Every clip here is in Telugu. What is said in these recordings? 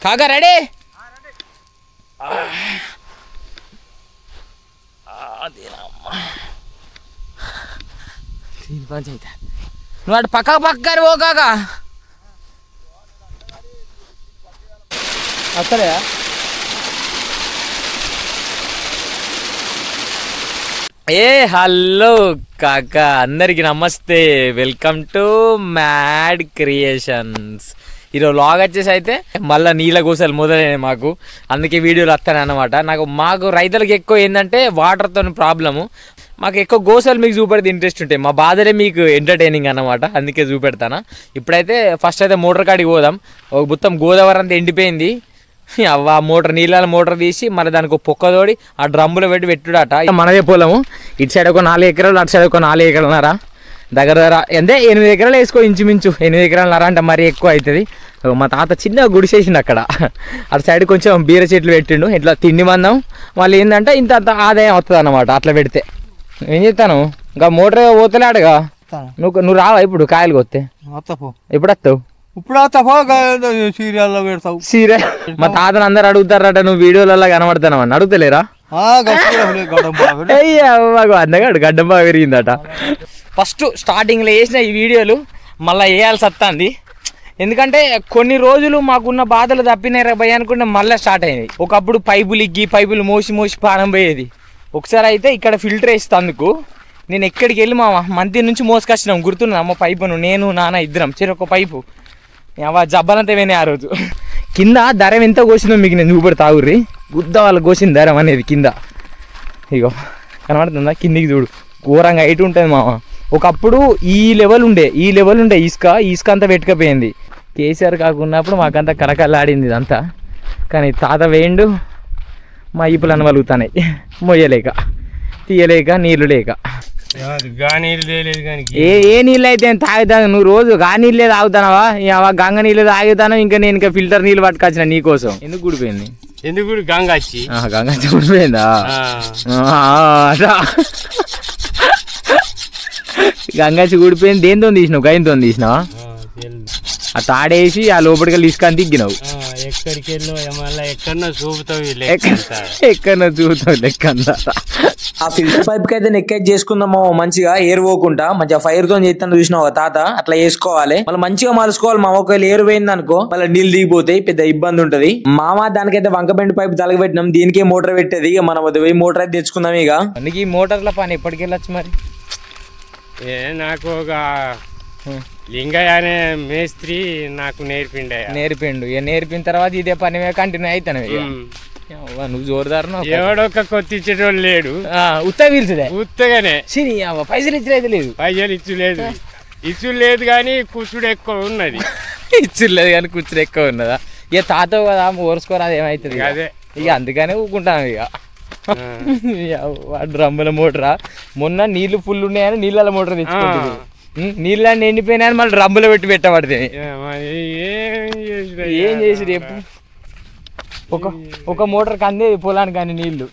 కాకా రెడీ పంచాయతీ నువ్వు అటు పక్కని పో కాకా అసలే హలో కాకా అందరికి నమస్తే వెల్కమ్ టు మ్యాడ్ క్రియేషన్స్ ఈరోజు వ్లాగ్ వచ్చేసి అయితే మళ్ళీ నీళ్ళ గోసలు మొదలైనాయి మాకు అందుకే వీడియోలు వస్తాను అన్నమాట మాకు రైతులకు ఎక్కువ ఏంటంటే వాటర్తో ప్రాబ్లము మాకు ఎక్కువ గోసలు మీకు చూపెడితే ఇంట్రెస్ట్ ఉంటాయి మా బాధలే మీకు ఎంటర్టైనింగ్ అన్నమాట అందుకే చూపెడతాను ఇప్పుడైతే ఫస్ట్ అయితే మోటార్ కాడికి పోదాం మొత్తం గోదావరి అంతా ఎండిపోయింది ఆ మోటార్ నీళ్ళ మోటార్ తీసి మళ్ళీ దానికి పొక్క తోడి ఆ డ్రమ్ములో పెట్టుడట మనదే పొలము ఇటు సైడ్ ఒక 4 ఎకరాలు అటు సైడ్ ఒక 4 ఎకరాలున్నారా దగ్గర అంటే 8 ఎకరాలు వేసుకో ఇంచుమించు 8 ఎకరాలున్నారా అంటే మరీ ఎక్కువ అవుతుంది మా తాత చిన్న గుడిసేసిండు అక్కడ అటు సైడ్ కొంచెం బీర చెట్లు పెట్టిండు ఇట్లా తిండి మందం వాళ్ళు ఏంటంటే ఇంత ఆదాయం వస్తుంది అన్నమాట అట్లా పెడితే ఏం చేస్తాను ఇంకా మోటార్ పోతలేడుగా నువ్వు రావా ఇప్పుడు కాయలు కొత్తే ఎప్పుడు వస్తావు ఇప్పుడు సీరియల్లో పెడతావు సీరియల్ మా తాతను అందరు అడుగుతారట నువ్వు వీడియోలలో కనబడతాను అని అడుగుతలేరా అందగాడు గడ్డం బాగా పెరిగిందట ఫస్ట్ స్టార్టింగ్లో వేసిన ఈ వీడియోలు మళ్ళీ వేయాల్సి వస్తుంది ఎందుకంటే కొన్ని రోజులు మాకున్న బాధలు తప్పినాయి భయ అనుకుంటే మళ్ళీ స్టార్ట్ అయింది ఒకప్పుడు పైపులు ఇగ్గి పైపులు మోసి పానం పోయేది ఒకసారి అయితే ఇక్కడ ఫిల్టర్ వేస్తా అందుకు నేను ఎక్కడికి వెళ్ళి మా మంతి నుంచి మోసుకొచ్చినాం గుర్తున్నా అమ్మ పైపును నేను నాన్న ఇద్దరం చెరొక పైపు జబ్బలంతా పోయినాయి ఆ రోజు కింద ధరం ఎంత కోసిందో మీకు నేను చూపెడతా తాగుర్రి గుద్ద వాళ్ళు కోసిన ధరం అనేది కింద ఇగో కనబడుతుందా కిందికి చూడు ఘోరంగా హైట్ ఉంటుంది మామ ఒకప్పుడు ఈ లెవెల్ ఉండే ఇసుక అంతా పెట్టుకపోయింది కేసీఆర్ కాకున్నప్పుడు మాకంతా కలకల్లాడింది ఇదంతా కానీ తాత వేయండు మా ఈపులు అనవలుగుతాయి మొయ్యలేక తీయలేక నీళ్ళు లేక ఏ నీళ్ళు అయితే తాగుతాను నువ్వు రోజు గా నీళ్ళే తాగుతానవా గంగ నీళ్ళు తాగుతాను ఇంకా నేను ఇంకా ఫిల్టర్ నీళ్ళు పట్టుకొచ్చిన నీకోసం ఎందుకు గుడిపోయింది ఎందుకు గంగాచి గుడిపోయిందా గంగాచి గుడిపోయింది దేనితో తీసినావు గైన్తో తీసినావా ఆ తాడేసి ఆ లోపలికి తీసుకొని దిగ్గినావు ఎక్కడో చూపుతావు లెక్క ఆ ఫిల్టర్ పైప్ కి అయితే నెక్కేజ్ చేసుకుందాము మంచిగా ఏరు పోకుండా మంచిగా ఫైర్ తో చేస్తాను చూసినావు తాత అట్లా వేసుకోవాలి మళ్ళీ మంచిగా మలుసుకోవాలి మా ఒకవేళ ఏరు పోయింది అనుకో మళ్ళీ నీళ్ళు దిగిపోతాయి పెద్ద ఇబ్బంది ఉంటది మామ దానికైతే వంకబెండి పైప్ తలగబెట్టినాం దీనికే మోటార్ పెట్టేది ఇక మనం అది పోయి మోటార్ అయితే తెచ్చుకుందాం ఇక అందుకే ఈ మోటార్ల పని ఎప్పటికి వెళ్ళొచ్చు మరి నాకు ఒక లింగయ్య అనే మేస్త్రి నాకు నేర్పిండు ఇక నేర్పిన తర్వాత ఇదే పని కంటిన్యూ అవుతాను నువ్వు జోరుదారు ఎవడొక్క కొత్త ఇచ్చేటోళ్ళు లేడు ఉత్త పీల్చుదే ఉత్తగానే పైసలు ఇచ్చులేదు ఇచ్చు లేదు కానీ కూర్చుడు ఎక్కువ ఉన్నది ఇచ్చులేదు కానీ కూర్చుడు ఎక్కువ ఉన్నదా ఇక తాత కదా ఓర్చుకోరా ఏమవుతుంది అదే ఇక అందుకనే ఊకుంటాను ఇక డ్రమ్ముల మోటరా మొన్న నీళ్లు ఫుల్ ఉన్నాయని నీళ్ళ మోటార్ తెచ్చుకుంటుంది నీళ్ళని ఎండిపోయినాయని మళ్ళీ డ్రమ్ములో పెట్టబడుతుంది ఏం చేసి రేపు ఒక మోటార్ కందే పొలానికి కానీ నీళ్లు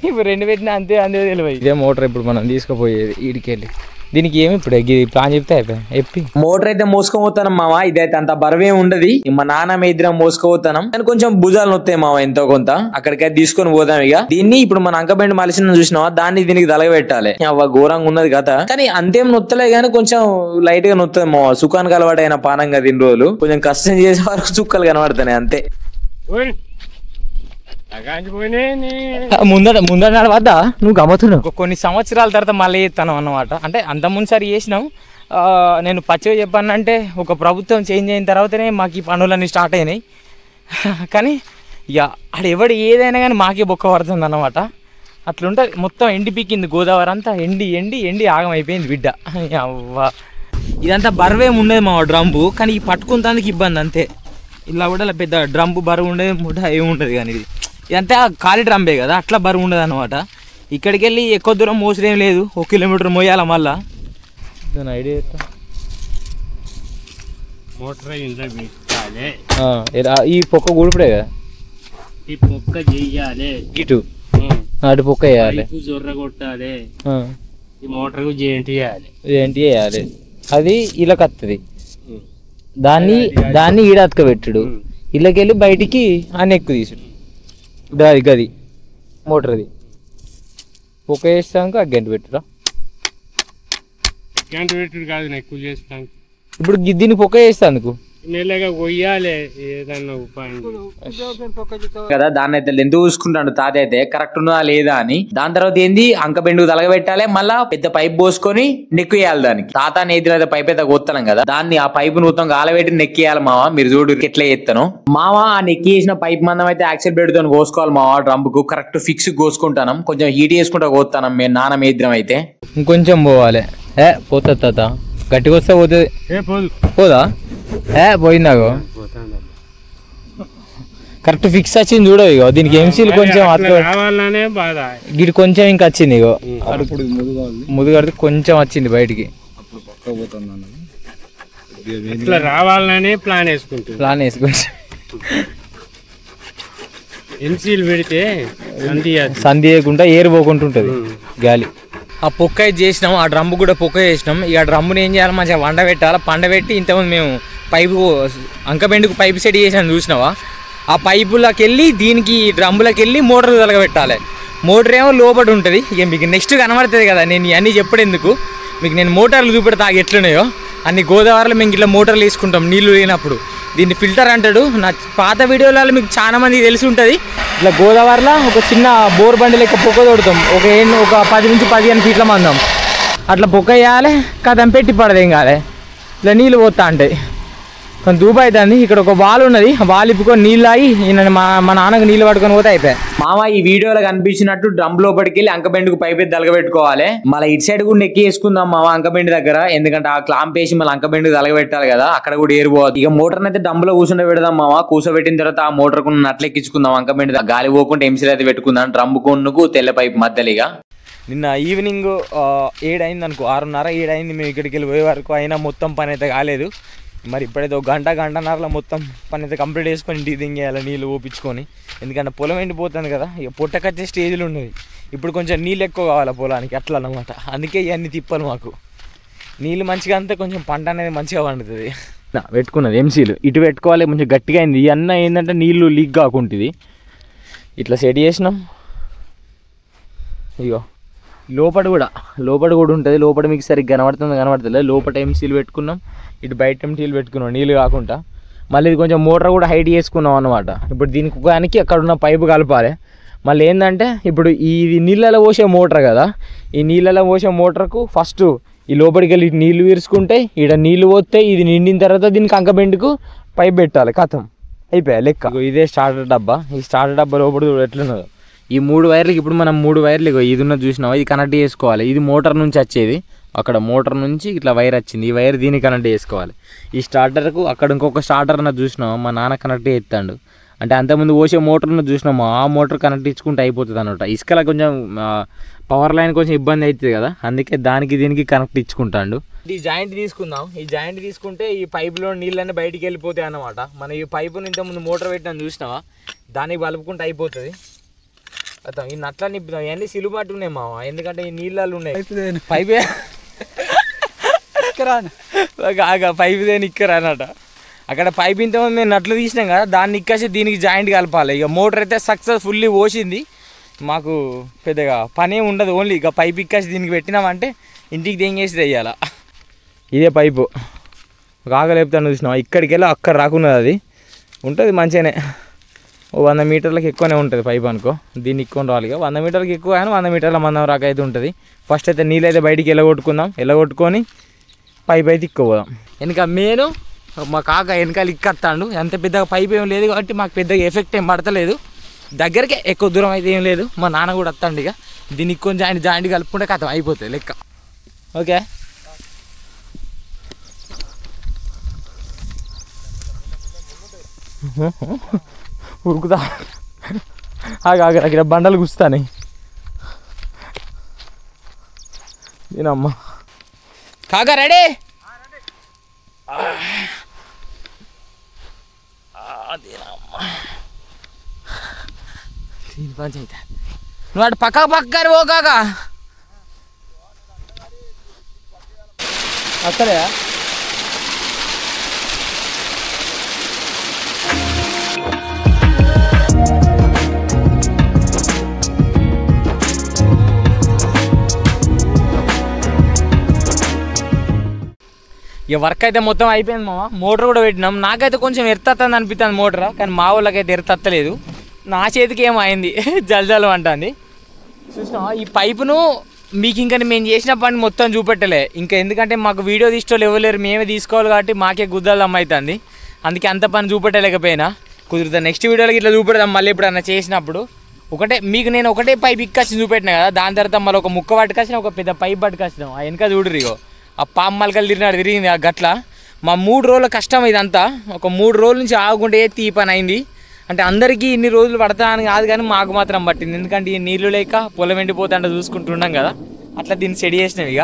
ఇప్పుడు 2 పెట్టినా అంతే తెలియదు ఇదే మోటార్ ఇప్పుడు మనం తీసుకుపోయేది ఈడికెళ్ళి దీనికి ఏమి ఇప్పుడు ప్లాన్ చెప్తే అయిపోయి మోటార్ అయితే మోసుకుపోతాను మామ ఇదైతే అంత బరువే ఉండదు మా నాన్న ఇద్దరం మోసుకుపోతాం కానీ కొంచెం భుజాలు నొత్తాయి మామ ఎంతో కొంత అక్కడికైతే తీసుకొని పోతాం ఇక దీన్ని ఇప్పుడు మన అంకబెండి మలిసిన చూసినావా దాన్ని దీనికి తలగబెట్టాలి ఘోరంగా ఉన్నది కదా కానీ అంతేం నొత్తలే కానీ కొంచెం లైట్ గా నొత్తది మామ సుఖానికి అలవాటైన పానంగా 2 రోజులు కొంచెం కష్టం చేసే వరకు చుక్కలు కనబడతాయి అంతే ముందర నడవద్దా నువ్వు గమ్మతున్నావు కొన్ని సంవత్సరాల తర్వాత మళ్ళీ చేస్తాను అన్నమాట అంటే అంత ముందుసారి చేసినాం నేను పచ్చిగా చెప్పానంటే ఒక ప్రభుత్వం చేంజ్ అయిన తర్వాతనే మాకు ఈ పనులన్నీ స్టార్ట్ అయినాయి కానీ ఇక ఆడు ఎవడు ఏదైనా కానీ మాకే బొక్క పడుతుంది అన్నమాట అట్లుంటుంది మొత్తం ఎండి పీకింది గోదావరి అంతా ఎండి ఆగం అయిపోయింది బిడ్డ ఇదంతా బరువేమి ఉండేది మా డ్రమ్ము కానీ ఈ పట్టుకుంటానికి ఇబ్బంది అంతే ఇలా కూడా పెద్ద డ్రమ్ము బరువు ఉండేది ముఠ ఏముండదు కానీ ఇదంతా ఖాళీ డ్రమ్మే కదా అట్లా బరువు ఉండదు అనమాట ఇక్కడికి వెళ్ళి ఎక్కువ దూరం మోసడం లేదు 1 కిలోమీటర్ మోయాల మళ్ళా దాని ఐడియా ఈ పొక్క కూడిపడే కదా ఈ పొక్క చెయ్యాలి ఇటు అటు పొక్క వేయాలి జొర్ర కొట్టాలి ఈ మోటార్ ఏంటి వేయాలి అది ఇలా కత్తది దాన్ని ఈడతక పెట్టుడు ఇళ్ళకి వెళ్ళి బయటికి ఆ నెక్కు తీసుడు అది గది మోటార్ది పొక్క వేస్తాక ఆ గంట పెట్టురా గంట పెట్టుడు కాదు ఎక్కువ చేస్తాను ఇప్పుడు దీన్ని పొక్క వేస్తా అందుకు మెల్లగా కొయ్యాలి ఏదన్నా ఉపాయం కదా దాన్ని అయితే ఎందుకు చూసుకుంటాడు తాత అయితే కరెక్ట్ ఉన్నదా లేదా అని దాని తర్వాత ఏంది అంక బెండుకు తలగబెట్టాలి మళ్ళా పెద్ద పైప్ పోసుకొని నెక్కియాలి దానికి తాత నేతిలో అయితే పైప్ అయితే కొత్తనం కదా దాన్ని ఆ పైపు మొత్తం గాలబెట్టి నెక్కియాలి మావా మీరు చూడు ఎట్లా చేస్తాను మావా ఆ నెక్కి వేసిన పైప్ మందం అయితే యాక్సిల్ బెడ్ తో కోసుకోవాలి మావా డ్రమ్కు కరెక్ట్ ఫిక్స్ కోసుకుంటాను కొంచెం హీట్ చేసుకుంటా కోస్తాను మేము నాన్న మేద్రం అయితే ఇంకొంచెం పోవాలి పోతుంది తాత గట్టిగా వస్తే పోతుంది పోదా పోయిందాగో కరెక్ట్ ఫిక్స్ వచ్చింది చూడ ఇగో దీనికి ఎంసీలు కొంచెం రావాలనే బాధ గిడి కొంచెం ఇంకా వచ్చింది ఇగో ముదుగడితే కొంచెం వచ్చింది బయటికి ఇట్లా రావాలనే ప్లాన్ వేసుకుంటా ఎంసీలు పెడితే సంధి చేయకుండా ఏరు పోకుంటుంటది గాలి ఆ పొక్క చేసినాం ఆ డ్రమ్ము కూడా పొక్క చేసినాం ఇక డ్రమ్ముని ఏం చేయాలి మంచిగా వండ పెట్టాలి పండబెట్టి ఇంతకుముందు మేము పైపు అంకబెండుకు పైపు సెట్ చేసాను చూసినావా ఆ పైపులకి వెళ్ళి దీనికి డ్రమ్ములకి వెళ్ళి మోటార్ తలగబెట్టాలి మోటార్ ఏమో లోపల ఉంటుంది ఇక మీకు నెక్స్ట్ కనబడుతుంది కదా నేను ఇవన్నీ చెప్పడేందుకు మీకు నేను మోటార్లు చూపెడతా ఎట్లున్నాయో అన్ని గోదావరిలో మేము ఇట్లా మోటార్లు వేసుకుంటాం నీళ్లు లేనప్పుడు దీన్ని ఫిల్టర్ అంటాడు నా పాత వీడియోలలో మీకు చాలా మందికి తెలిసి ఉంటుంది ఇట్లా గోదావరిలో ఒక చిన్న బోర్ బండి లెక్క పొక్క తోడుతాం ఒక 10 నుంచి 15 ఫీట్ల మందం అట్లా పొక్క వేయాలి కథం పెట్టి పడదేం కాలే ఇట్లా నీళ్ళు పోతా ఉంటాయి కొంచెం దూపు అవుతుంది ఇక్కడ ఒక వాల్ ఉన్నది వాల్ ఇప్పుకొని నీళ్ళు ఆగి మా నాన్నకు నీళ్ళు పట్టుకొని పోతే అయిపోయి మామ ఈ వీడియోలో కనిపించినట్టు డ్రమ్ లోపలికి వెళ్ళి అంకబెండుకు పైపు తలగబెట్టుకోవాలి మళ్ళీ ఇటు సైడ్ కూడా నెక్కి వేసుకుందాం మామ అంకబెండి దగ్గర ఎందుకంటే ఆ క్లాంప్ వేసి మళ్ళీ అంకబెండుకు తలగబెట్టాలి కదా అక్కడ కూడా ఏరిపోవాలి ఇక మోటార్ అయితే డ్రమ్ లో కూర్చుంటే పెడదాం మామ కూర్చోబెట్టిన తర్వాత ఆ మోటార్ కు నట్లు ఎక్కించుకుందాం అంకబెండి గాలి పోకుండా ఎంసీలు అయితే పెట్టుకుందాం డ్రమ్ కొన్నుకు తెల్ల పైపు మధ్యలిగా నిన్న ఈవినింగ్ 7 అయింది అనుకో 6:30 7 అయింది మేము ఇక్కడికి వెళ్ళి పోయే వరకు అయినా మొత్తం పని అయితే కాలేదు మరి ఇప్పుడైతే ఒక గంటన్నరలో మొత్తం పని అయితే కంప్లీట్ చేసుకొని ఇంటికి దింగేయాలి నీళ్ళు ఓపించుకొని ఎందుకంటే పొలం ఎండిపోతుంది కదా ఇక పొట్టకొచ్చే స్టేజ్లో ఉన్నది ఇప్పుడు కొంచెం నీళ్ళు ఎక్కువ కావాలి పొలానికి అట్లా అన్నమాట అందుకే ఇవన్నీ తిప్పాలి మాకు నీళ్ళు మంచిగా అంతే కొంచెం పంట అనేది మంచిగా పండుతుంది పెట్టుకున్నది ఎంసీలు ఇటు పెట్టుకోవాలి కొంచెం గట్టిగా అయింది ఇవన్నీ ఏంటంటే నీళ్ళు లీక్ కాకుంటుంది ఇట్లా సెట్ చేసినాం ఇగో లోపల కూడా ఉంటుంది లోపల మీకు సరిగ్గా కనబడుతుంది లోపల ఎంసీలు పెట్టుకున్నాం ఇటు బయట ఎంసీలు పెట్టుకున్నాం నీళ్ళు కాకుండా మళ్ళీ ఇది కొంచెం మోటార్ కూడా హైట్ చేసుకున్నాం అన్నమాట ఇప్పుడు దీనికి ఒకనికి అక్కడ ఉన్న పైపు కలపాలి మళ్ళీ ఏంటంటే ఇప్పుడు ఇది నీళ్ళలో పోసే మోటార్ కదా ఈ నీళ్ళలో పోసే మోటార్కు ఫస్ట్ ఈ లోపలికి వెళ్ళి నీళ్ళు విరుచుకుంటే ఇక్కడ నీళ్ళు పోతే ఇది నిండిన తర్వాత దీనికి అంకబెండుకు పైప్ పెట్టాలి కథం అయిపోయా లెక్క ఇదే స్టార్టర్ డబ్బా ఈ స్టార్టర్ డబ్బా లోపల ఎట్లున్నదో ఈ 3 వైర్లకి ఇప్పుడు మనం 3 వైర్లు ఇది ఉన్నది చూసినావా ఇది కనెక్ట్ చేసుకోవాలి ఇది మోటార్ నుంచి వచ్చేది అక్కడ మోటార్ నుంచి ఇట్లా వైర్ వచ్చింది ఈ వైర్ దీన్ని కనెక్ట్ చేసుకోవాలి ఈ స్టార్టర్కు అక్కడ ఇంకొక స్టార్టర్ అన్నది చూసినావా మా నాన్న కనెక్ట్ చేస్తాడు అంటే అంతకుముందు పోసే మోటార్ను చూసినాము ఆ మోటార్ కనెక్ట్ ఇచ్చుకుంటే అయిపోతుంది అనమాట ఇసుకలో కొంచెం పవర్ లైన్ కొంచెం ఇబ్బంది అవుతుంది కదా అందుకే దీనికి కనెక్ట్ ఇచ్చుకుంటాడు ఈ జాయింట్ తీసుకుందాం ఈ జాయింట్ తీసుకుంటే ఈ పైపులో నీళ్ళన్నీ బయటికి వెళ్ళిపోతాయి అన్నమాట మనం ఈ పైపుని ఇంతకుముందు మోటార్ పెట్టినా చూసినావా దానికి బలుపుకుంటే అయిపోతుంది ఈ నట్లా నింపుదాం ఇవన్నీ సిలుబాటు ఉన్నాయి మామ ఎందుకంటే ఈ నీళ్ళలు ఉన్నాయి పైపే పైపు దేని ఇక్కడ అన్నట అక్కడ పైప్ ఇంతమంది మేము నట్లు తీసినాం కదా దాన్ని ఇక్కసి దీనికి జాయింట్ కలపాలి ఇక మోటార్ అయితే సక్సెస్ఫుల్లీ పోసింది మాకు పెద్దగా పనే ఉండదు ఓన్లీ ఇక పైప్ ఇక్కసి దీనికి పెట్టినామంటే ఇంటికి దెంగేసి తెయ్యాల ఇదే పైపు కాగలేపుతాను చూసినాం ఇక్కడికి వెళ్ళి అక్కడ రాకున్నది అది ఉంటుంది మంచిగానే 100 మీటర్లకు ఎక్కువనే ఉంటుంది పైప్ అనుకో దీన్ని ఎక్కువ రావాలి 100 మీటర్లకు ఎక్కువ కానీ 100 మీటర్ల మందం రాక అయితే ఉంటుంది ఫస్ట్ అయితే నీళ్ళు అయితే బయటికి ఎల్లగొట్టుకొని పైప్ అయితే ఇక్కుపోదాం వెనక మేను మా కాక వెనకాల ఇక్కత్తాడు ఎంత పెద్దగా పైప్ ఏం లేదు కాబట్టి మాకు పెద్దగా ఎఫెక్ట్ ఏం పడతలేదు దగ్గరికి ఎక్కువ దూరం అయితే ఏం లేదు మా నాన్న కూడా వస్తాడు ఇక దీన్ని కొంచెం జాయింట్ కలుపుకుంటే కథం అయిపోతుంది లెక్క ఓకే ఉరుకుతా అక్కడ బండలు గుస్తాయి దీనమ్మా కాగా రెడీ దీని పంచాయితే నువ్వు అటు పక్కని పో కాకా అక్కడే ఇక వర్క్ అయితే మొత్తం అయిపోయింది మామ. మోటార్ కూడా పెట్టినాం. నాకైతే కొంచెం ఎర్తత్తుంది అనిపిస్తుంది మోటార్, కానీ మా వాళ్ళకైతే ఎర్తత్తలేదు. నా చేతికి ఏమో అయింది జల్జలం అంటుంది. చూసినావా ఈ పైపును మీకు ఇంకా మేము చేసిన పని మొత్తం చూపెట్టలే ఇంకా, ఎందుకంటే మాకు వీడియో తీసుకోవాలి ఇవ్వలేరు, మేమే తీసుకోవాలి కాబట్టి మాకే గుద్దలు అమ్మైతుంది. అందుకే అంత పని చూపెట్టలేకపోయినా. కుదురుతా నెక్స్ట్ వీడియోలకి ఇట్లా చూపెడదాం మళ్ళీ ఎప్పుడన్నా చేసినప్పుడు. మీకు నేను ఒకటే పైప్ ఇక్కచ్చి చూపెట్టినా కదా, దాని తర్వాత మళ్ళీ ఒక ముక్క పట్టుకొచ్చిన, ఒక పెద్ద పైప్ పట్టుకొచ్చినాం. ఆ వెనక చూడరు ఇగో ఆ పామ్మలకలు తిరిగింది ఆ గట్ల. మా 3 రోజుల కష్టం ఇదంతా. ఒక 3 రోజుల నుంచి ఆగుకుంటే ఈ పని అయింది. అంటే అందరికీ ఇన్ని రోజులు పడతా అని కాదు, కానీ మాకు మాత్రం పట్టింది. ఎందుకంటే ఈ నీళ్లు లేక పొలం ఎండిపోతుంటే చూసుకుంటున్నాం కదా, అట్లా దీన్ని సెడి చేసినాం. ఇక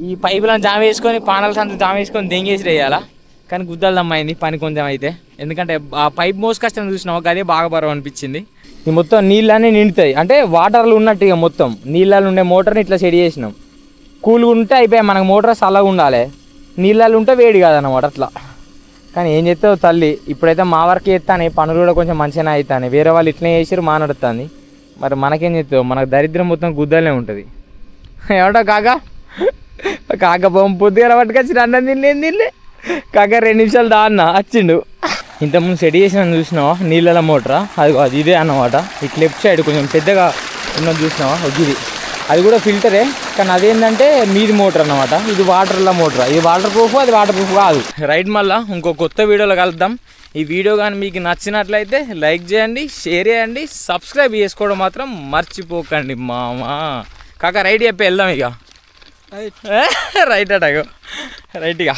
ఈ పైపులను జామ వేసుకొని పానాల సంత జామ వేసుకొని దెంగేసి వేయాలా, కానీ గుద్దలు దమ్మైంది పని కొంచెం అయితే. ఎందుకంటే ఆ పైప్ మోసుకొస్తాను చూసినాం, అదే బాగా బరువు అనిపించింది. ఈ మొత్తం నీళ్ళన్నీ నిండుతాయి, అంటే వాటర్లు ఉన్నట్టు ఇక మొత్తం నీళ్ళలో ఉండే మోటార్ని ఇట్లా సెడి చేసినాం. కూల్గా ఉంటే అయిపోయాయి మనకు, మోటార్ చల్లగా ఉండాలి, నీళ్ళలో ఉంటే వేడి కాదన్నమాట అట్లా. కానీ ఏం చేస్తావు తల్లి, ఇప్పుడైతే మా వరకు చేస్తాను, పనులు కూడా కొంచెం మంచిగానే అవుతాయి. వేరే వాళ్ళు ఇట్లనే చేసారు మా నడుస్తుంది, మరి మనకేం చేస్తావు, మనకు దరిద్రం మొత్తం గుద్దలనే ఉంటుంది. ఏమంటావు కాక పొద్దుగా పట్టుకొచ్చి అన్నం తినలే కాక 2 నిమిషాలు అన్న వచ్చిండు. ఇంతకుముందు సెట్ చేసిన చూసినావా నీళ్ళ మోటరా, అది ఇదే అన్నమాట. ఇటు లెఫ్ట్ సైడ్ కొంచెం పెద్దగా ఉన్నది చూసినావా, ఇది అది కూడా ఫిల్టరే, కానీ అదేంటంటే మీది మోటార్ అన్నమాట. ఇది వాటర్ల మోటార్, ఇది వాటర్ ప్రూఫ్, అది వాటర్ ప్రూఫ్ కాదు. రైట్, మళ్ళీ ఇంకో కొత్త వీడియోలో కలుద్దాం. ఈ వీడియో కానీ మీకు నచ్చినట్లయితే లైక్ చేయండి, షేర్ చేయండి, సబ్స్క్రైబ్ చేసుకోవడం మాత్రం మర్చిపోకండి మామా. కాక రైట్ చెప్పి వెళ్దాం ఇక. రైట్ అటగో రైట్ ఇక.